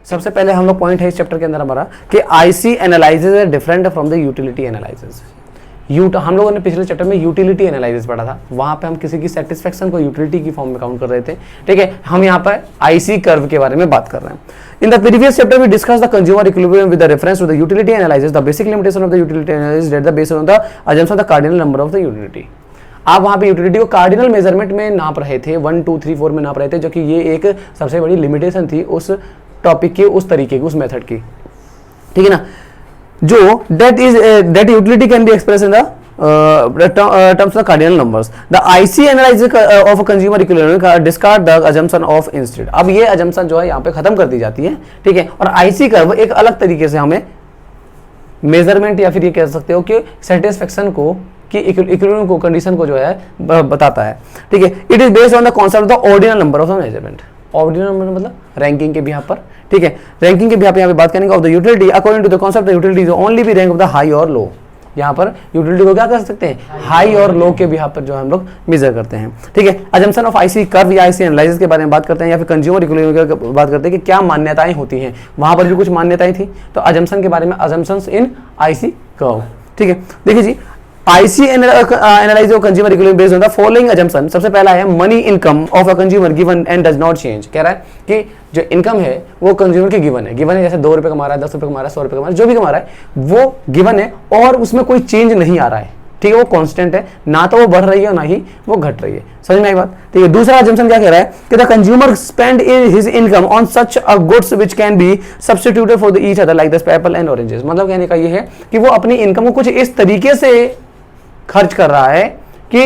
सबसे पहले हम लोग पॉइंट है इस चैप्टर के अंदर हमारा कि IC analysis is different from the utility analysis. हम लोगों ने पिछले चैप्टर में यूटिलिटी एनालिसिस पढ़ा था, वहां पे हम किसी की सेटिस्फेक्शन को यूटिलिटी की फॉर्म में काउंट कर रहे थे, ठीक है। हम यहाँ पर आईसी कर्व के बारे में बात कर रहे हैं। In the previous chapter we discuss the consumer equilibrium with the reference to the utility analysis. The basic limitation of the utility analysis that the based on the assumption of the cardinal number of the utility. आप वहां पे utility को cardinal measurement में नाप रहे थे, 1 2 3 4 में नाप रहे थे, जो कि ये एक सबसे बड़ी लिमिटेशन थी उस टॉपिक की, उस तरीके की, उस मेथड की, ठीक है ना। जो that utility can be express in the terms of cardinal numbers. The IC analysis of a consumer equilibrium discard the assumption of instead. अब ये assumption जो है यहाँ पे खत्म कर दी जाती है, ठीक है। और IC कर्व एक अलग तरीके से हमें मेजरमेंट या फिर ये कह सकते हो कि सेटिस्फेक्शन को कि इक्विलिब्रियम को कंडीशन को जो है बताता है, ठीक है। It is based on the concept of the ordinal number of the measurement. Ordinal number मतलब रैंकिंग के बिहाफ पर, ठीक है। रैंकिंग के बिहाफ पे यहाँ पे बात करेंगे of the utility according to the concept of utility is only be rank of the high और लो। यहाँ पर यूटिलिटी को क्या कर सकते हैं, हाई और लो के बिहाफ पर जो हम लोग मेजर करते हैं, ठीक है। अजम्पशन ऑफ आईसी कर्व या आईसी एनालिसिस के बारे में बात करते हैं, या फिर कंज्यूमर इक्विलिब्रियम की बात करते हैं कि क्या मान्यताएं होती हैं। वहां पर भी कुछ मान्यताएं थी, तो अजम्पशन के बारे में अजम्पशंस इन आईसी कर्व, ठीक है। देखिए जी, IC analyse of consumer equilibrium based on the following assumption. सबसे पहला है money income of a consumer given and does not change. कह रहा है कि जो इनकम है वो कंज्यूमर की गिवन है, जैसे 2 रुपए कमा रहा है, 10 रुपए कमा रहा है, 100 रुपए कमा रहा है, जो भी कमा रहा है वो गिवन है और उसमें कोई चेंज नहीं आ रहा है, ठीक है। वो कांस्टेंट है, ना तो वो बढ़ रही है ना ही वो घट रही है। समझ में आई बात, ठीक है। दूसरा अजम्पशन क्या कह रहा है कि the consumer spend his income on such a goods which can be substituted for the each other like the Apple and oranges. मतलब कहने का ये है कि वो अपनी इनकम को कुछ इस तरीके से खर्च कर रहा है कि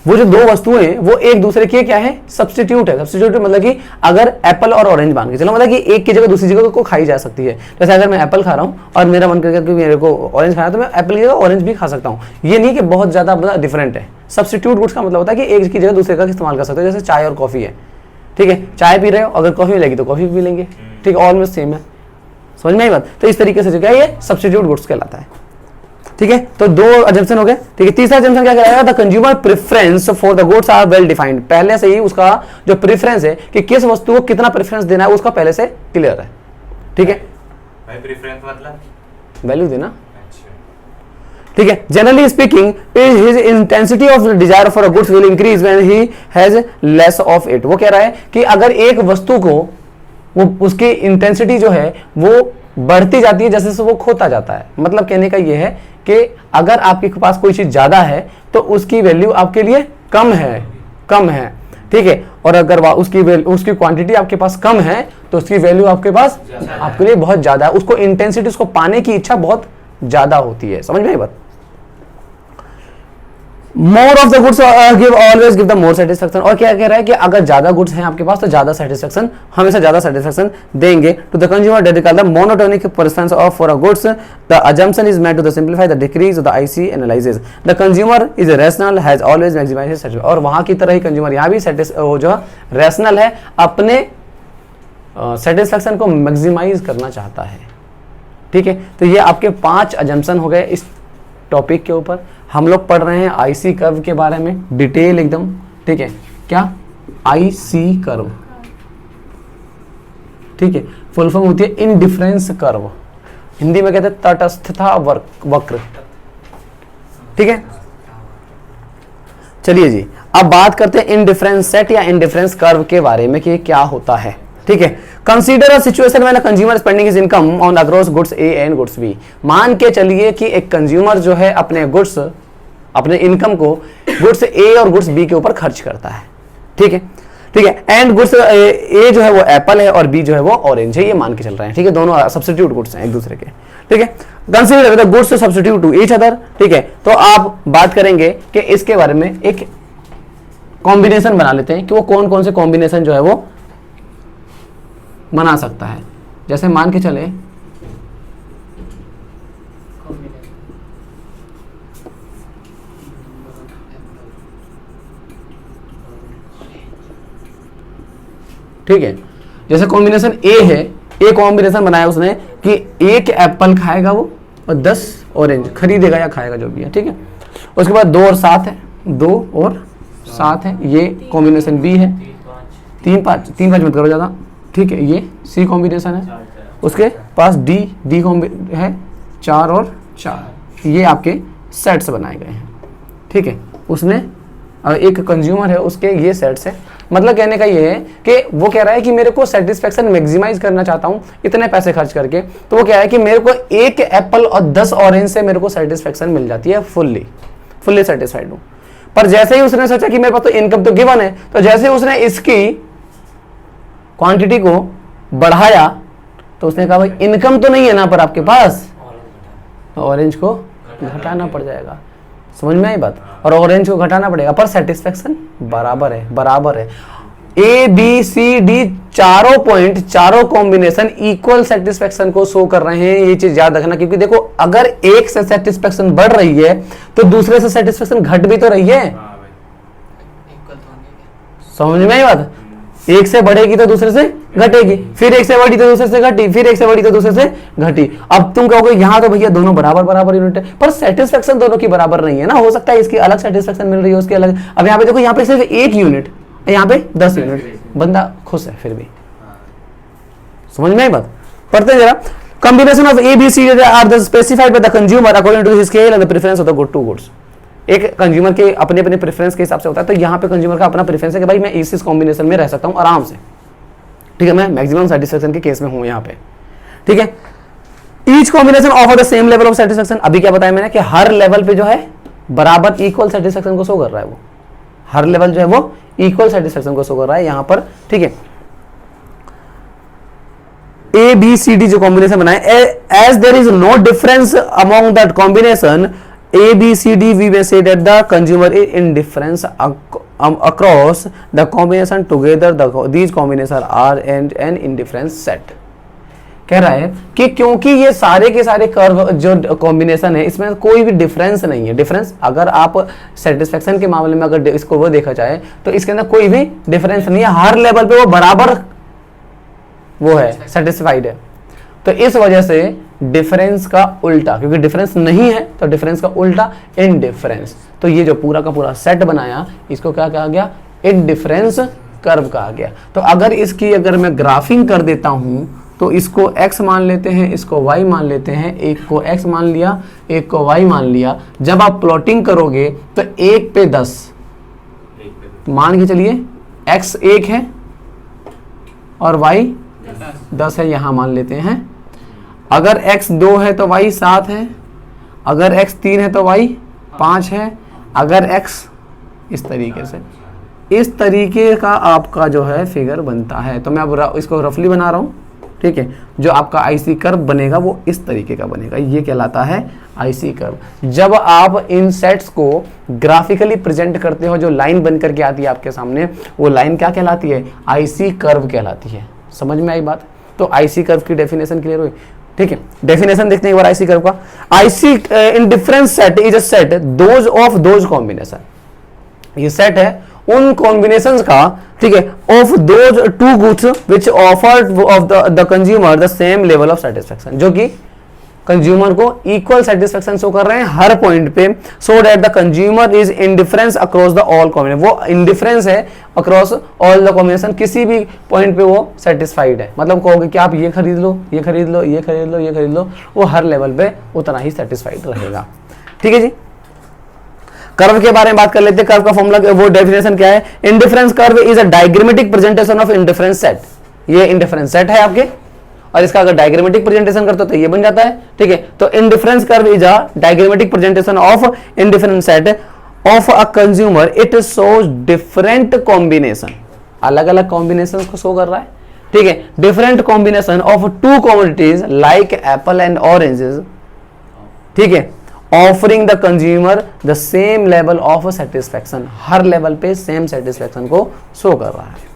वो जो 2 वस्तुएं हैं वो एक दूसरे के क्या है, सब्स्टिट्यूट है। सब्स्टिट्यूट मतलब कि अगर एप्पल और ऑरेंज मान के चलो, मतलब कि एक की जगह दूसरी जगह को खाई जा सकती है। जैसे अगर मैं एप्पल खा रहा हूं और मेरा मन करके कि मेरे को ऑरेंज खाना है, तो मैं एप्पल की जगह ऑरेंज भी खा सकता हूं। ये नहीं कि बहुत ज्यादा डिफरेंट है। सब्स्टिट्यूट गुड्स का मतलब होता है कि एक की जगह दूसरे का इस्तेमाल कर सकते हो, जैसे चाय और कॉफी है, ठीक है। चाय पी रहे हो, अगर कॉफी मिलेगी तो कॉफी पी लेंगे, ठीक है, ऑलमोस्ट सेम है। समझ में आई बात। तो इस तरीके से जो क्या ये सब्स्टिट्यूट गुड्स कहलाता है, ठीक है। तो 2 अजम्पशन हो गए, ठीक है। तीसरा अजम्पशन क्या कराएगा, the consumer preference for the goods are well defined. पहले से ही उसका जो प्रेफरेंस है कि किस वस्तु को कितना प्रेफरेंस देना है उसका पहले से क्लियर है, ठीक है। भाई प्रेफरेंस मतलब वैल्यू देना, ठीक है। Generally speaking his intensity of desire for a goods will increase when he has less of it. वो कह रहा है कि अगर एक वस्तु को वो उसकी इंटेंसिटी जो है वो बढ़ती जाती है जैसे जैसे वो खोता जाता है। मतलब कहने का ये है कि अगर आपके पास कोई चीज ज्यादा है तो उसकी वैल्यू आपके लिए कम है, ठीक है। और अगर उसकी क्वांटिटी आपके पास कम है तो उसकी वैल्यू आपके पास आपके लिए बहुत ज्यादा है। उसको इंटेंसिटी, उसको पाने की इच्छा बहुत ज्यादा होती है। समझ में आई बात। More of the goods always give the more satisfaction. और क्या कह रहा है कि अगर ज्यादा गुड्स हैं आपके पास तो ज्यादा सेटिस्फेक्शन, हमेशा ज्यादा सेटिस्फेक्शन देंगे। To the consumer that is called the monotonic preference of for a goods the assumption is made to the simplify the decrease of the IC analysis. The consumer is rational has always maximize his satisfaction. और वहां की तरह ही consumer यहाँ भी जो rational है, अपने satisfaction को मैक्सिमाइज करना चाहता है, ठीक है। तो ये आपके 5 अजम्पशन हो गए इस टॉपिक के ऊपर। हम लोग पढ़ रहे हैं आईसी कर्व के बारे में डिटेल एकदम, ठीक है। क्या आईसी कर्व, ठीक है, फुल फॉर्म होती है इनडिफरेंस कर्व। हिंदी में कहते हैं तटस्थता वक्र, ठीक है। चलिए जी, अब बात करते हैं इनडिफरेंस सेट या इनडिफरेंस कर्व के बारे में कि क्या होता है, ठीक है। Consider a situation when a consumer spending his income on across goods A and goods B. मान के चलिए कि एक कंज्यूमर जो है अपने इनकम को गुड्स ए और गुड्स बी के ऊपर खर्च करता है, ठीक है, ठीक है। एंड गुड्स ए जो है वो एप्पल है और बी जो है वो ऑरेंज है, ये मान के चल रहे हैं, ठीक है। दोनों सब्स्टिट्यूट गुड्स हैं एक दूसरे के, ठीक है। Consider the goods substitute to each other, ठीक है। तो आप बात करेंगे कि इसके बारे में एक कॉम्बिनेशन बना लेते हैं कि वो कौन कौन से कॉम्बिनेशन जो है वो बना सकता है। जैसे मान के चले ठीक है, जैसे कॉम्बिनेशन ए है, ए कॉम्बिनेशन बनाया उसने कि 1 एप्पल खाएगा वो और 10 ऑरेंज खरीदेगा या खाएगा जो भी है, ठीक है। उसके बाद 2 और 7 है, 2 और 7 है, ये कॉम्बिनेशन बी है। 3 5 मत करो ज्यादा, ठीक है, ये सी कॉम्बिनेशन है, उसके पास डी है 4 और 4, ये आपके सेट्स बनाए गए हैं। ठीक है, उसने एक कंज्यूमर है, उसके ये सेट्स है। मतलब कहने का ये है कि वो कह रहा है कि मेरे को सेटिस्फेक्शन मैक्सिमाइज करना चाहता हूँ इतने पैसे खर्च करके, तो वो कह रहा है कि मेरे को एक एप्पल और 10 ऑरेंज से मेरे को सेटिस्फेक्शन मिल जाती है, फुल्ली सेटिस्फाइड हूँ। पर जैसे ही उसने सोचा कि मेरे पास तो इनकम तो गिवन है, तो जैसे उसने इसकी क्वांटिटी को बढ़ाया तो उसने कहा भाई इनकम तो नहीं है ना पर आपके पास, तो ऑरेंज को घटाना पड़ जाएगा। समझ में आई बात? और ऑरेंज को घटाना पड़ेगा, पर सेटिस्फेक्शन बराबर है। ए बी सी डी चारों पॉइंट, चारों कॉम्बिनेशन इक्वल सेटिस्फेक्शन को शो कर रहे हैं। ये चीज याद रखना, क्योंकि देखो अगर एक से सेटिस्फेक्शन बढ़ रही है तो दूसरे से सेटिस्फेक्शन घट भी तो रही है। समझ में आई बात? एक से बढ़ेगी तो दूसरे से घटेगी, फिर एक से बढ़ी तो दूसरे से घटी, फिर एक से बढ़ी तो दूसरे से घटी। अब तुम कहोगे यहाँ तो भैया दोनों बराबर यूनिट है, पर सेटिस्फेक्शन दोनों की बराबर नहीं है ना। हो सकता है इसकी अलग सेटिस्फेक्शन मिल रही है, उसकी अलग। अब यहाँ पे देखो, यहाँ पे सिर्फ 1 यूनिट, यहाँ पे 10 यूनिट, बंदा खुश है फिर भी। समझ में आई बात? पढ़ते जरा। Combination of A B C are the specified by the consumer according to his scale and the preference of the good to goods. एक कंज्यूमर के अपने अपने प्रेफरेंस के हिसाब से होता है। तो यहाँ पे कंज्यूमर का अपना प्रेफरेंस है कि भाई मैं इस कॉम्बिनेशन में रह सकता हूँ आराम से। ठीक है, मैं मैक्सिमम सेटिस्फेक्शन के केस में हूँ यहाँ पे। ठीक है, each combination offer the same level of satisfaction. अभी क्या बताया मैंने कि हर लेवल पे जो है बराबर इक्वल सेटिस्फेक्शन को शो कर रहा है। वो हर लेवल जो है वो इक्वल सेटिस्फेक्शन को शो कर रहा है यहाँ पर। ठीक है, ए बी सी डी जो कॉम्बिनेशन बनाए, as there is no difference among that combination A, B, C, D, we may say that the consumer is indifference across the combination together. These combinations are an indifference set. कह रहा है कि क्योंकि ये सारे के सारे कर्व जो कॉम्बिनेशन है इसमें कोई भी डिफरेंस नहीं है। डिफरेंस अगर आप सेटिस्फेक्शन के मामले में अगर इसको वो देखा जाए तो इसके अंदर कोई भी डिफरेंस नहीं है। हर लेवल पे वो बराबर वो है, सेटिस्फाइड है। तो इस वजह से डिफरेंस का उल्टा, क्योंकि डिफरेंस नहीं है तो डिफरेंस का उल्टा इनडिफरेंस। तो ये जो पूरा का पूरा सेट बनाया इसको क्या कहा गया? इनडिफरेंस कर्व कहा गया। तो अगर इसकी अगर मैं ग्राफिंग कर देता हूं तो इसको x मान लेते हैं, इसको y मान लेते हैं, एक को x मान लिया, एक को y मान लिया। जब आप प्लॉटिंग करोगे तो 1 पे 10 मान के चलिए, x 1 है और y 10 है, यहां मान लेते हैं। अगर x 2 है तो y 7 है, अगर x 3 है तो y 5 है, अगर x इस तरीके से, इस तरीके का आपका जो है फिगर बनता है। तो मैं अब इसको रफली बना रहा हूँ। ठीक है, जो आपका आईसी कर्व बनेगा वो इस तरीके का बनेगा। ये कहलाता है आईसी कर्व। जब आप इन सेट्स को ग्राफिकली प्रेजेंट करते हो, जो लाइन बन करके आती है आपके सामने, वो लाइन क्या कहलाती है? आईसी कर्व कहलाती है। समझ में आई बात? तो आईसी कर्व की डेफिनेशन क्लियर हुई। ठीक है, डेफिनेशन देखते हैं एक बार आईसी कर्व का। IC indifference set is a set those of those combination. ये सेट है उन कॉम्बिनेशंस का, ठीक है, of those two goods which offered of the consumer the same level of satisfaction, जो कि कंज्यूमर को इक्वल सेटिस्फेक्शन शो कर रहे हैं हर पॉइंट पे, so that the consumer is indifference across the all combination. वो इंडिफरेंस है अक्रॉस ऑल द कॉम्बिनेशन, किसी भी पॉइंट पे वो सेटिस्फाइड है। मतलब कहोगे कि आप ये खरीद लो, ये खरीद लो, ये खरीद लो, ये खरीद लो, वो हर लेवल पे उतना ही सेटिस्फाइड रहेगा। ठीक है जी, कर्व के बारे में बात कर लेते हैं। कर्व का फॉर्मूला, वो डेफिनेशन क्या है? Indifference curve is a diagrammatic presentation of indifference set. ये इंडिफरेंस सेट है आपके, और इसका अगर डायग्रामेटिक प्रेजेंटेशन करते हो तो ये बन जाता है। ठीक है, तो indifference curve is a diagrammatic presentation of indifference set of a consumer. It shows different combination, अलग अलग कॉम्बिनेशन को शो कर रहा है। ठीक है, different combination of to commodities like Apple and oranges. ठीक है, offering the consumer the same level of satisfaction, her level पे सेम सेटिस्फेक्शन को शो कर रहा है।